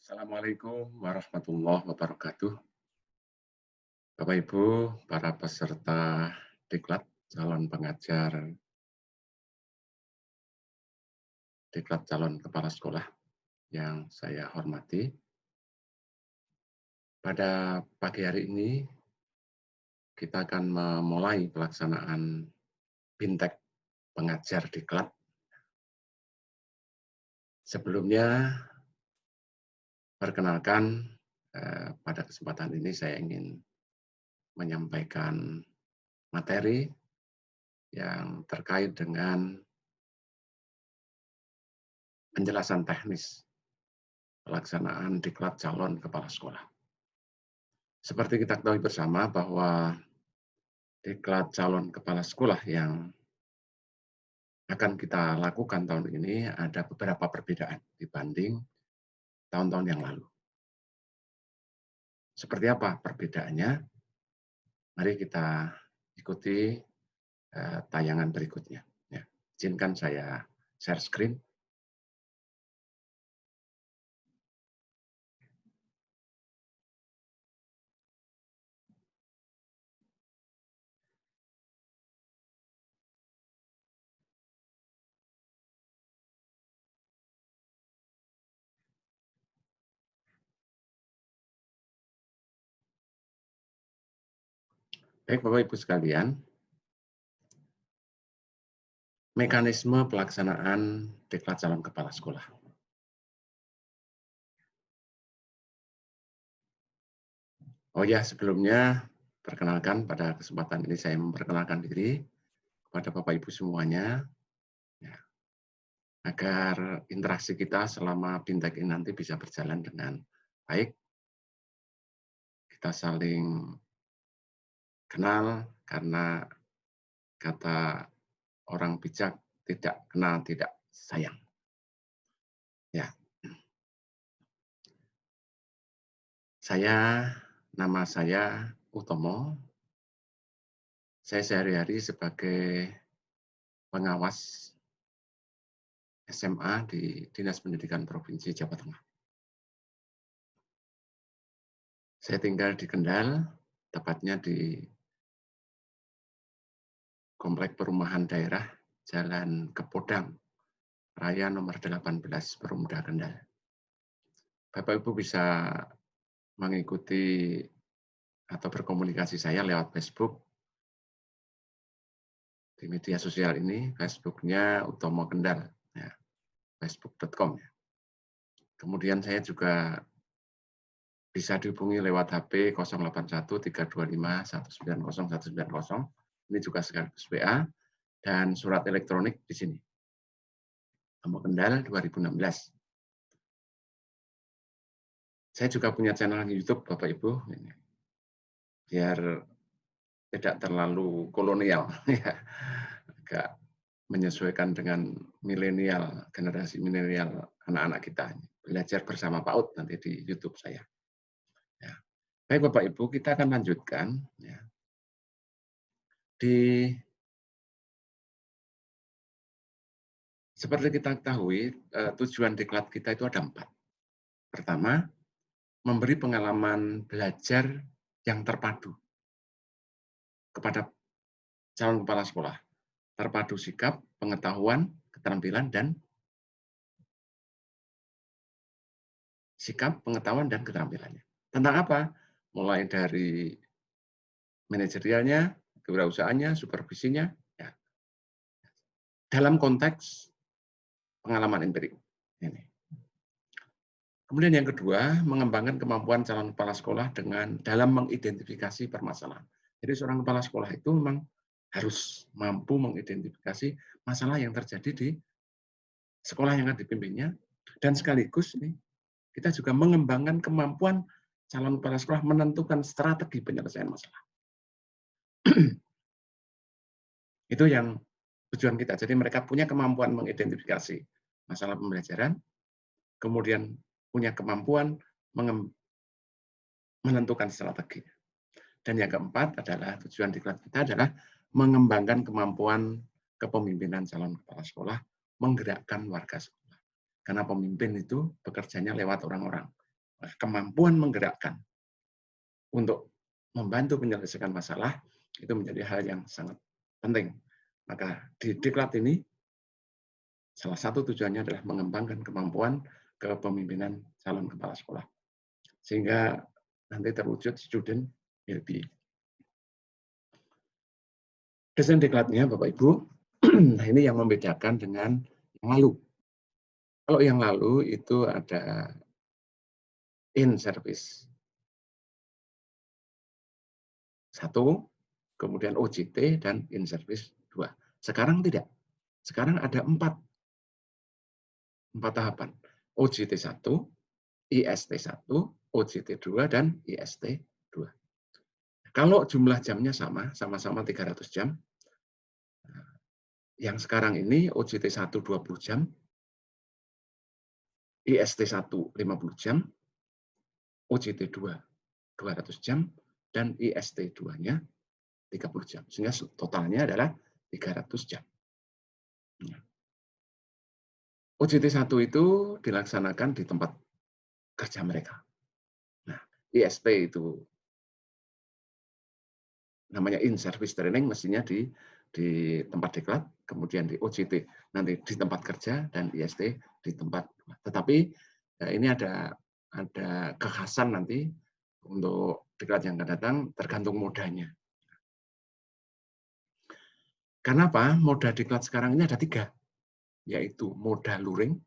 Assalamualaikum warahmatullahi wabarakatuh. Bapak Ibu, para peserta diklat, calon pengajar, diklat calon kepala sekolah yang saya hormati. Pada pagi hari ini, kita akan memulai pelaksanaan Bintek pengajar diklat. Sebelumnya, perkenalkan pada kesempatan ini saya ingin menyampaikan materi yang terkait dengan penjelasan teknis pelaksanaan diklat calon kepala sekolah. Seperti kita ketahui bersama bahwa diklat calon kepala sekolah yang akan kita lakukan tahun ini ada beberapa perbedaan dibanding tahun-tahun yang lalu. Seperti apa perbedaannya? Mari kita ikuti tayangan berikutnya. Ya, izinkan saya share screen. Baik Bapak Ibu sekalian, mekanisme pelaksanaan diklat calon kepala sekolah. Oh ya, sebelumnya perkenalkan pada kesempatan ini saya memperkenalkan diri kepada Bapak Ibu semuanya, ya, agar interaksi kita selama Bintek ini nanti bisa berjalan dengan baik. Kita saling kenal karena kata orang bijak, tidak kenal tidak sayang. Ya, nama saya Utomo. Saya sehari-hari sebagai pengawas SMA di Dinas Pendidikan Provinsi Jawa Tengah. Saya tinggal di Kendal, tepatnya di Komplek Perumahan Daerah Jalan Kepodang Raya nomor 18 Perumda Kendal. Bapak Ibu bisa mengikuti atau berkomunikasi saya lewat Facebook di media sosial ini, Facebooknya Utomo Kendal, ya, facebook.com. Ya. Kemudian saya juga bisa dihubungi lewat HP 081 325 190 190. Ini juga sekaligus WA dan surat elektronik di sini. Utomo Kendal 2016. Saya juga punya channel YouTube Bapak Ibu, ini, biar tidak terlalu kolonial, ya, agak menyesuaikan dengan milenial, generasi milenial anak-anak kita. Belajar bersama PAUD nanti di YouTube saya. Ya. Baik Bapak Ibu, kita akan lanjutkan. Ya. Seperti kita ketahui, tujuan diklat kita itu ada 4. Pertama, memberi pengalaman belajar yang terpadu kepada calon kepala sekolah. Terpadu sikap, pengetahuan, keterampilan, dan sikap, pengetahuan, dan keterampilannya. Tentang apa? Mulai dari manajerialnya, kewirausahaannya, supervisinya, ya, dalam konteks pengalaman empirik. Ini. Kemudian yang kedua, mengembangkan kemampuan calon kepala sekolah dalam mengidentifikasi permasalahan. Jadi seorang kepala sekolah itu memang harus mampu mengidentifikasi masalah yang terjadi di sekolah yang akan dipimpinnya, dan sekaligus ini kita juga mengembangkan kemampuan calon kepala sekolah menentukan strategi penyelesaian masalah. Itu yang tujuan kita. Jadi mereka punya kemampuan mengidentifikasi masalah pembelajaran, kemudian punya kemampuan menentukan strategi. Dan yang keempat adalah tujuan diklat kita adalah mengembangkan kemampuan kepemimpinan calon kepala sekolah, menggerakkan warga sekolah. Karena pemimpin itu bekerjanya lewat orang-orang. kemampuan menggerakkan untuk membantu menyelesaikan masalah itu menjadi hal yang sangat penting. Maka di diklat ini salah satu tujuannya adalah mengembangkan kemampuan kepemimpinan calon kepala sekolah sehingga nanti terwujud student well-being. Desain diklatnya Bapak Ibu, nah ini yang membedakan dengan yang lalu. Kalau yang lalu itu ada in-service 1, kemudian OJT dan in-service 2. Sekarang tidak. Sekarang ada 4 tahapan. OJT 1, IST 1, OJT 2, dan IST 2. Kalau jumlah jamnya sama-sama 300 jam, yang sekarang ini OJT 1 20 jam, IST 1 50 jam, OJT 2 200 jam, dan IST 2-nya 30 jam. Sehingga totalnya adalah 300 jam. OJT 1 itu dilaksanakan di tempat kerja mereka. Nah, IST itu namanya in-service training, mestinya di tempat diklat, kemudian di OJT nanti di tempat kerja, dan IST di tempat. Tetapi ini ada kekhasan nanti untuk diklat yang akan datang, tergantung modanya. Karena apa? Moda diklat sekarang ini ada 3, yaitu moda luring.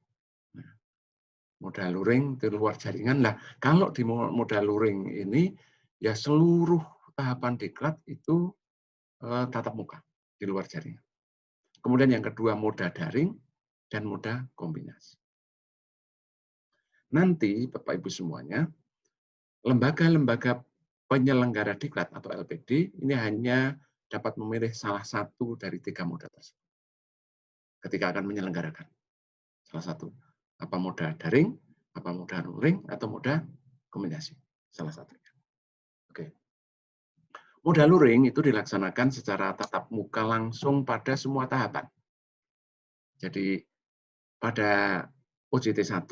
Moda luring di luar jaringan. Nah, kalau di moda luring ini, ya seluruh tahapan diklat itu tatap muka di luar jaringan. Kemudian yang kedua moda daring dan moda kombinasi. Nanti Bapak Ibu semuanya, lembaga-lembaga penyelenggara diklat atau LPD ini hanya dapat memilih salah satu dari 3 moda tersebut ketika akan menyelenggarakan. Salah satu, apa moda daring, apa moda luring, atau moda kombinasi. Salah satunya. Oke. Moda luring itu dilaksanakan secara tatap muka langsung pada semua tahapan. Jadi pada OJT 1,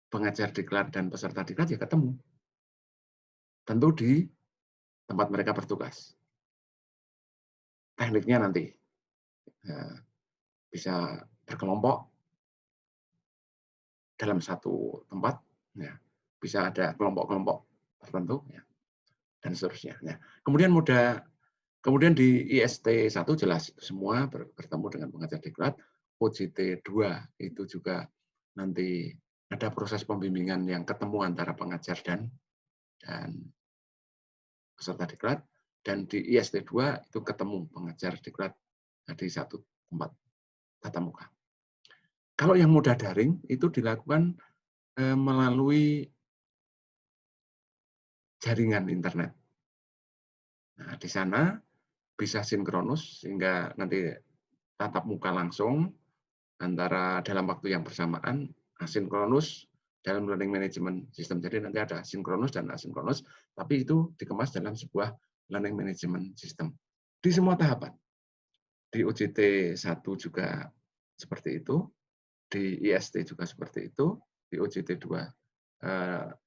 pengajar diklat dan peserta diklat ya ketemu. Tentu di tempat mereka bertugas. Tekniknya nanti bisa berkelompok dalam satu tempat, ya. Bisa ada kelompok-kelompok tertentu, ya, dan seterusnya. Ya. Kemudian di IST 1 jelas semua bertemu dengan pengajar diklat. OJT 2 itu juga nanti ada proses pembimbingan yang ketemu antara pengajar dan peserta diklat, dan di IST 2 itu ketemu pengajar diklat di satu tempat tatap muka. Kalau yang moda daring itu dilakukan melalui jaringan internet. Nah, di sana bisa sinkronus sehingga nanti tatap muka langsung antara dalam waktu yang bersamaan, asinkronus dalam learning management system. Jadi nanti ada sinkronus dan asinkronus, tapi itu dikemas dalam sebuah learning management system. Di semua tahapan. Di OJT 1 juga seperti itu, di IST juga seperti itu, di OJT 2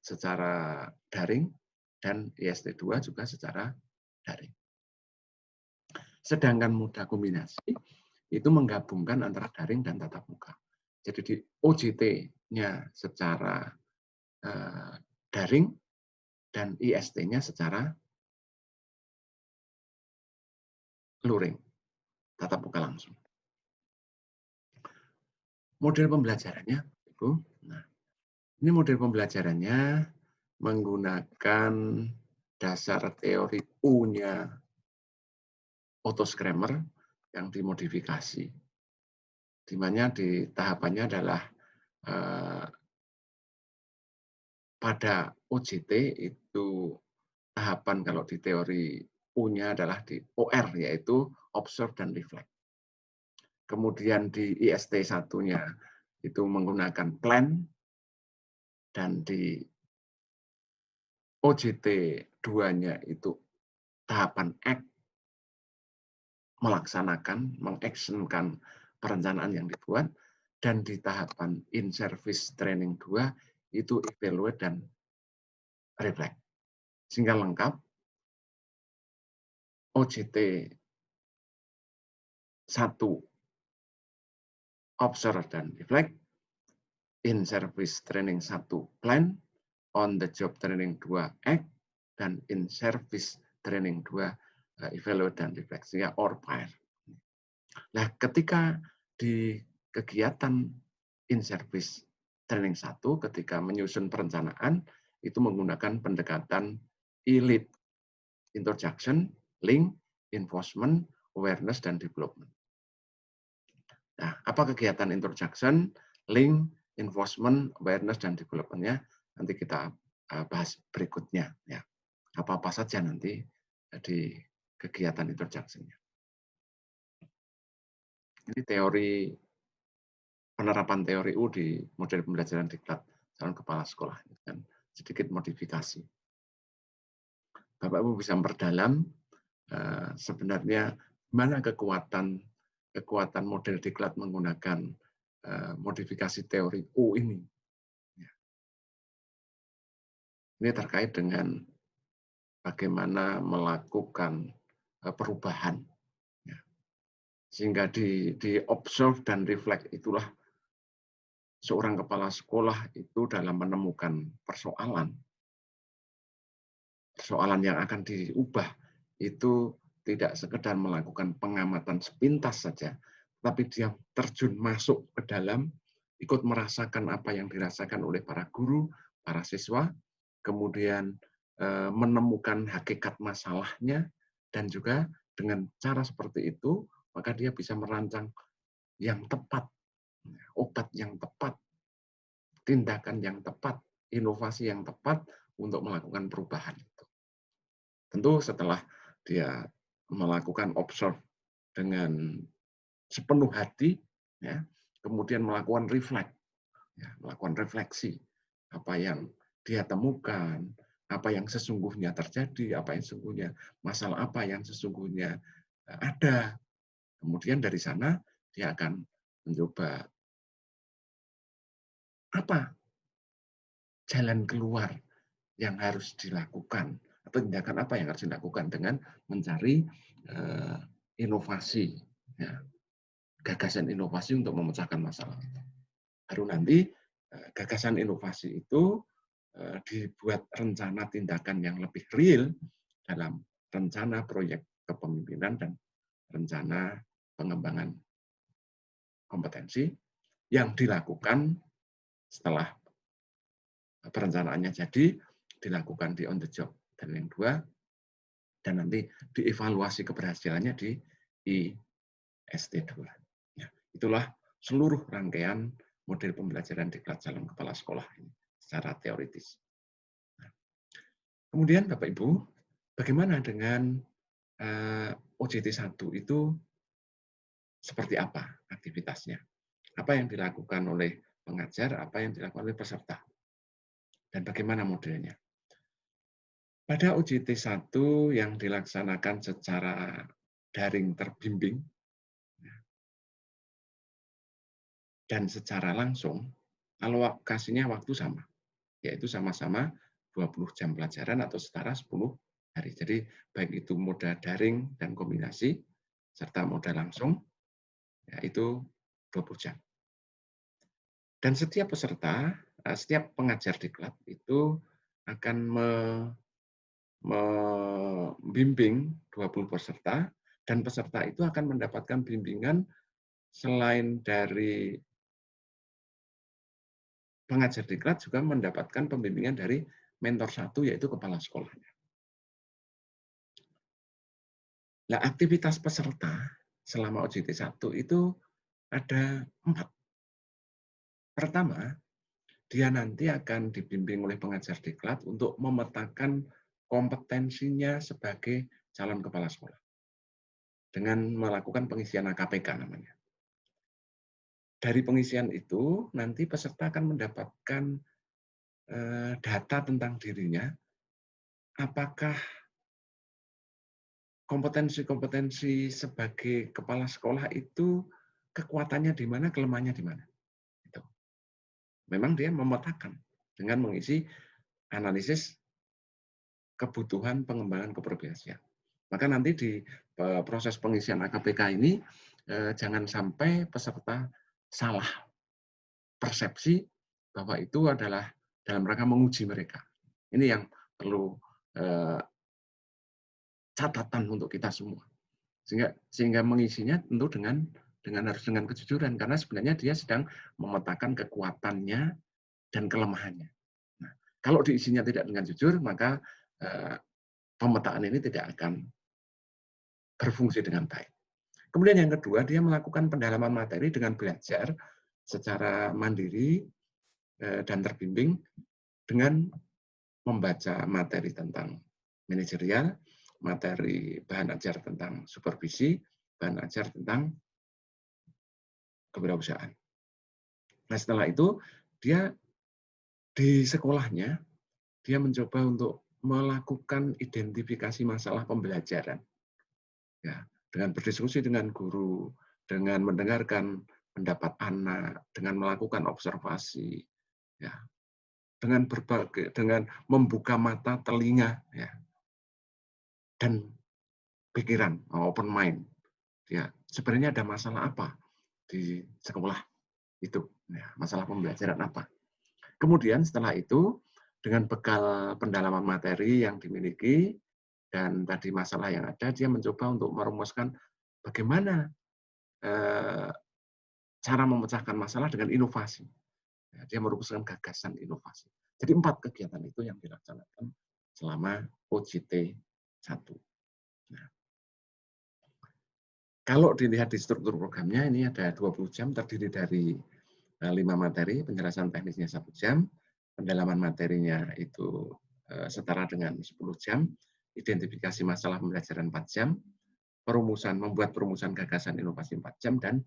secara daring, dan IST 2 juga secara daring. Sedangkan moda kombinasi itu menggabungkan antara daring dan tatap muka. Jadi di OJT-nya secara daring dan IST-nya secara luring, tatap muka langsung. Model pembelajarannya, Ibu. Nah, ini model pembelajarannya menggunakan dasar teori U-nya Otto Scremer yang dimodifikasi. Di mana di tahapannya adalah pada OJT itu tahapan kalau di teori U-nya adalah di OR, yaitu observe dan reflect. Kemudian di IST 1-nya itu menggunakan plan, dan di OJT 2-nya itu tahapan act, melaksanakan, mengactionkan perencanaan yang dibuat, dan di tahapan in-service training 2 itu evaluate dan reflect. Sehingga lengkap, OJT 1 observe dan reflect, in service training 1 plan, on the job training 2 act, dan in service training 2 evaluate dan reflect, sehingga or pair. Nah, ketika di kegiatan in service training 1, ketika menyusun perencanaan, itu menggunakan pendekatan e-lead, introduction, link, enforcement, awareness, dan development. Nah, apa kegiatan introduction, link, enforcement, awareness, dan development-nya nanti kita bahas berikutnya. Ya. Apa-apa saja nanti di kegiatan introduction-nya. Ini teori, penerapan teori U di model pembelajaran diklat calon kepala sekolah. Dan sedikit modifikasi. Bapak-Ibu bisa memperdalam sebenarnya mana kekuatan model diklat menggunakan modifikasi teori U ini. Ini terkait dengan bagaimana melakukan perubahan. Sehingga di observe dan reflect itulah seorang kepala sekolah itu dalam menemukan persoalan yang akan diubah itu tidak sekedar melakukan pengamatan sepintas saja, tapi dia terjun masuk ke dalam, ikut merasakan apa yang dirasakan oleh para guru, para siswa, kemudian menemukan hakikat masalahnya, dan juga dengan cara seperti itu, maka dia bisa merancang yang tepat, obat yang tepat, tindakan yang tepat, inovasi yang tepat untuk melakukan perubahan itu. Tentu setelah dia melakukan observe dengan sepenuh hati, ya, kemudian melakukan reflect, ya, melakukan refleksi apa yang dia temukan, apa yang sesungguhnya terjadi, apa yang sesungguhnya masalah apa yang sesungguhnya ada. Kemudian dari sana dia akan mencoba apa jalan keluar yang harus dilakukan atau tindakan apa yang harus dilakukan dengan mencari inovasi, ya, gagasan inovasi untuk memecahkan masalah. Baru nanti gagasan inovasi itu dibuat rencana tindakan yang lebih real dalam rencana proyek kepemimpinan dan rencana pengembangan kompetensi yang dilakukan setelah perencanaannya jadi, dilakukan di on the job training 2, dan nanti dievaluasi keberhasilannya di IST2. Ya, itulah seluruh rangkaian model pembelajaran diklat calon kepala sekolah ini secara teoritis. Nah, kemudian Bapak Ibu, bagaimana dengan OJT 1 itu seperti apa aktivitasnya? Apa yang dilakukan oleh pengajar, apa yang dilakukan oleh peserta? Dan bagaimana modelnya? Pada OJT 1 yang dilaksanakan secara daring terbimbing dan secara langsung, alokasinya waktu sama, yaitu sama-sama 20 jam pelajaran atau setara 10 hari. Jadi baik itu moda daring dan kombinasi, serta moda langsung, yaitu 20 jam. Dan setiap peserta, setiap pengajar diklat itu akan membimbing 20 peserta, dan peserta itu akan mendapatkan bimbingan selain dari pengajar diklat juga mendapatkan pembimbingan dari mentor 1, yaitu kepala sekolahnya. Nah, aktivitas peserta selama OJT 1 itu ada 4. Pertama, dia nanti akan dibimbing oleh pengajar diklat untuk memetakan kompetensinya sebagai calon kepala sekolah dengan melakukan pengisian AKPK namanya. Dari pengisian itu, nanti peserta akan mendapatkan data tentang dirinya, apakah kompetensi-kompetensi sebagai kepala sekolah itu kekuatannya di mana, kelemahannya di mana. Itu. Memang dia memetakan dengan mengisi analisis kebutuhan pengembangan keprofesian. Maka nanti di proses pengisian AKPK ini jangan sampai peserta salah persepsi bahwa itu adalah dalam rangka menguji mereka. Ini yang perlu catatan untuk kita semua. Sehingga mengisinya tentu harus dengan kejujuran, karena sebenarnya dia sedang memetakan kekuatannya dan kelemahannya. Nah, kalau diisinya tidak dengan jujur, maka pemetaan ini tidak akan berfungsi dengan baik. Kemudian yang kedua, dia melakukan pendalaman materi dengan belajar secara mandiri dan terbimbing dengan membaca materi tentang manajerial, materi bahan ajar tentang supervisi, bahan ajar tentang kewirausahaan. Nah, setelah itu dia di sekolahnya dia mencoba untuk melakukan identifikasi masalah pembelajaran. Ya, dengan berdiskusi dengan guru, dengan mendengarkan pendapat anak, dengan melakukan observasi, ya, dengan membuka mata, telinga, ya, dan pikiran, open mind. Ya, sebenarnya ada masalah apa di sekolah itu, ya, masalah pembelajaran apa. Kemudian setelah itu, dengan bekal pendalaman materi yang dimiliki dan tadi masalah yang ada, dia mencoba untuk merumuskan bagaimana cara memecahkan masalah dengan inovasi. Ya, dia merumuskan gagasan inovasi. Jadi 4 kegiatan itu yang dilaksanakan selama OJT 1. Nah, kalau dilihat di struktur programnya, ini ada 20 jam, terdiri dari 5 materi, penjelasan teknisnya 1 jam, pendalaman materinya itu setara dengan 10 jam, identifikasi masalah pembelajaran 4 jam, membuat perumusan gagasan inovasi 4 jam, dan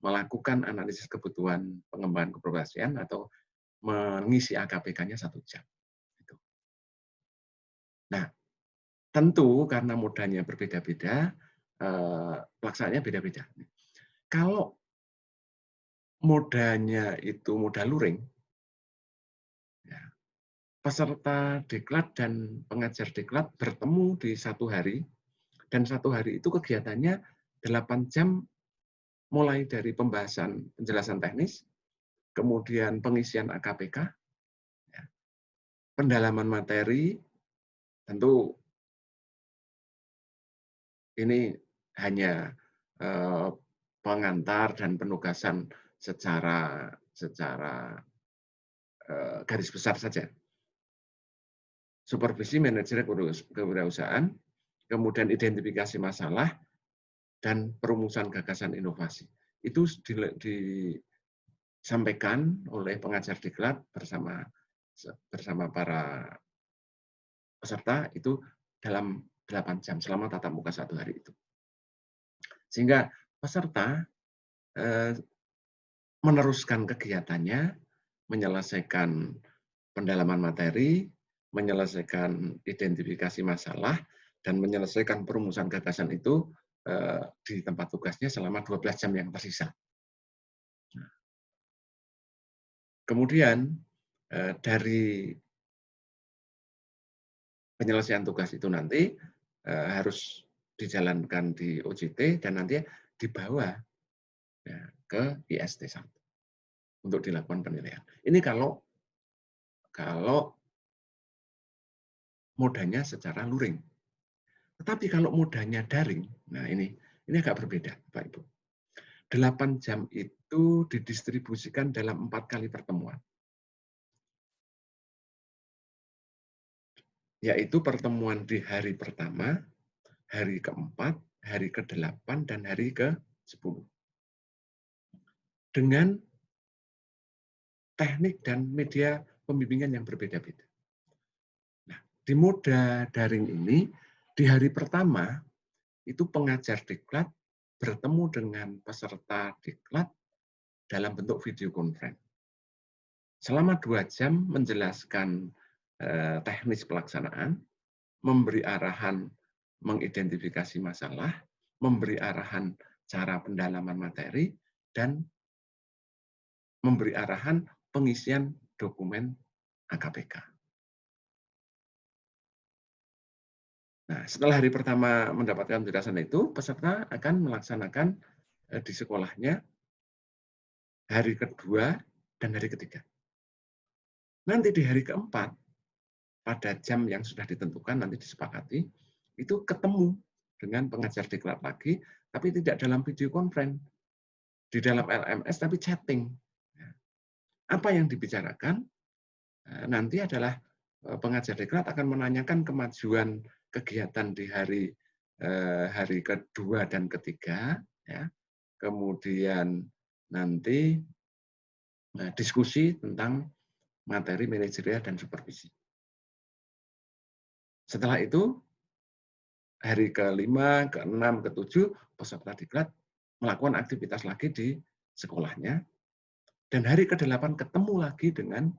melakukan analisis kebutuhan pengembangan keprofesian atau mengisi AKPK-nya 1 jam. Nah, tentu karena modanya berbeda-beda, pelaksanaannya beda-beda. Kalau modanya itu moda luring, ya, peserta diklat dan pengajar diklat bertemu di 1 hari, dan 1 hari itu kegiatannya 8 jam, mulai dari pembahasan penjelasan teknis, kemudian pengisian AKPK, ya, pendalaman materi, tentu ini hanya pengantar dan penugasan secara garis besar saja. Supervisi manajer kewirausahaan, kemudian identifikasi masalah, dan perumusan gagasan inovasi. Itu disampaikan oleh pengajar diklat bersama para peserta itu dalam 8 jam selama tatap muka 1 hari itu. Sehingga peserta meneruskan kegiatannya, menyelesaikan pendalaman materi, menyelesaikan identifikasi masalah, dan menyelesaikan perumusan gagasan itu di tempat tugasnya selama 12 jam yang tersisa. Kemudian dari penyelesaian tugas itu nanti harus dijalankan di OJT dan nanti dibawa ya, ke IST 1 untuk dilakukan penilaian. Ini kalau modanya secara luring. Tetapi kalau modanya daring, nah ini agak berbeda, Bapak Ibu. 8 jam itu didistribusikan dalam 4 kali pertemuan. Yaitu pertemuan di hari pertama, hari keempat, hari ke-8, dan hari ke-10. Dengan teknik dan media pembimbingan yang berbeda-beda. Nah, di moda daring ini, di hari pertama, itu pengajar diklat bertemu dengan peserta diklat dalam bentuk video conference. Selama 2 jam menjelaskan teknis pelaksanaan, memberi arahan mengidentifikasi masalah, memberi arahan cara pendalaman materi, dan memberi arahan pengisian dokumen AKPK. Nah, setelah hari pertama mendapatkan penjelasan itu, peserta akan melaksanakan di sekolahnya hari kedua dan hari ketiga. Nanti di hari keempat, pada jam yang sudah ditentukan, nanti disepakati, itu ketemu dengan pengajar diklat lagi, tapi tidak dalam video conference, di dalam LMS, tapi chatting. Apa yang dibicarakan nanti adalah pengajar diklat akan menanyakan kemajuan kegiatan di hari kedua dan ketiga, ya. Kemudian nanti diskusi tentang materi manajerial dan supervisi. Setelah itu, hari ke-5, ke-6, ke-7, peserta diklat melakukan aktivitas lagi di sekolahnya, dan hari ke-8 ketemu lagi dengan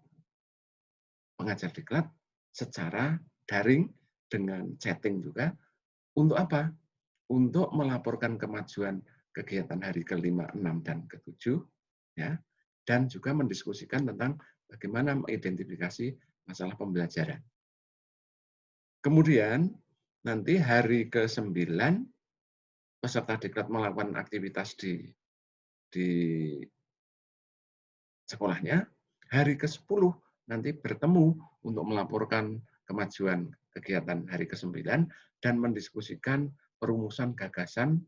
pengajar diklat secara daring dengan chatting juga. Untuk apa? Untuk melaporkan kemajuan kegiatan hari ke-5, 6, dan ke-7, ya, dan juga mendiskusikan tentang bagaimana mengidentifikasi masalah pembelajaran. Kemudian nanti hari ke-9 peserta diklat melakukan aktivitas di sekolahnya. Hari ke-10 nanti bertemu untuk melaporkan kemajuan kegiatan hari ke-9 dan mendiskusikan perumusan gagasan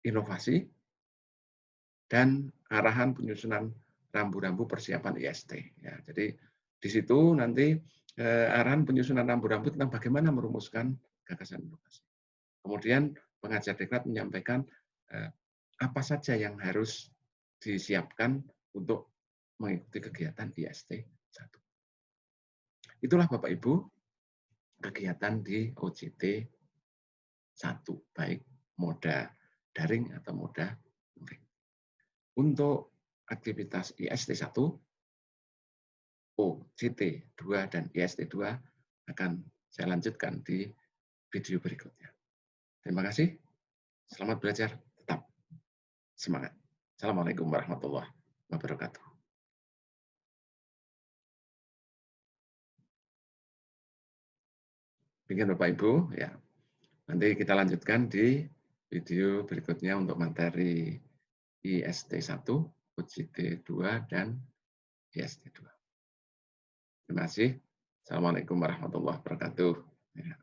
inovasi dan arahan penyusunan rambu-rambu persiapan IST. Ya, jadi di situ nanti arahan penyusunan rambu-rambu tentang bagaimana merumuskan gagasan inovasi. Kemudian pengajar diklat menyampaikan apa saja yang harus disiapkan untuk mengikuti kegiatan IST 1. Itulah Bapak Ibu kegiatan di OJT 1, baik moda daring atau moda luring. Untuk aktivitas IST 1, OJT 2, dan IST 2 akan saya lanjutkan di video berikutnya. Terima kasih. Selamat belajar. Tetap semangat. Assalamualaikum warahmatullahi wabarakatuh. Demikian Bapak Ibu, ya. Nanti kita lanjutkan di video berikutnya untuk materi IST 1, OJT 2, dan IST 2. Terima kasih. Assalamualaikum warahmatullahi wabarakatuh. Ya.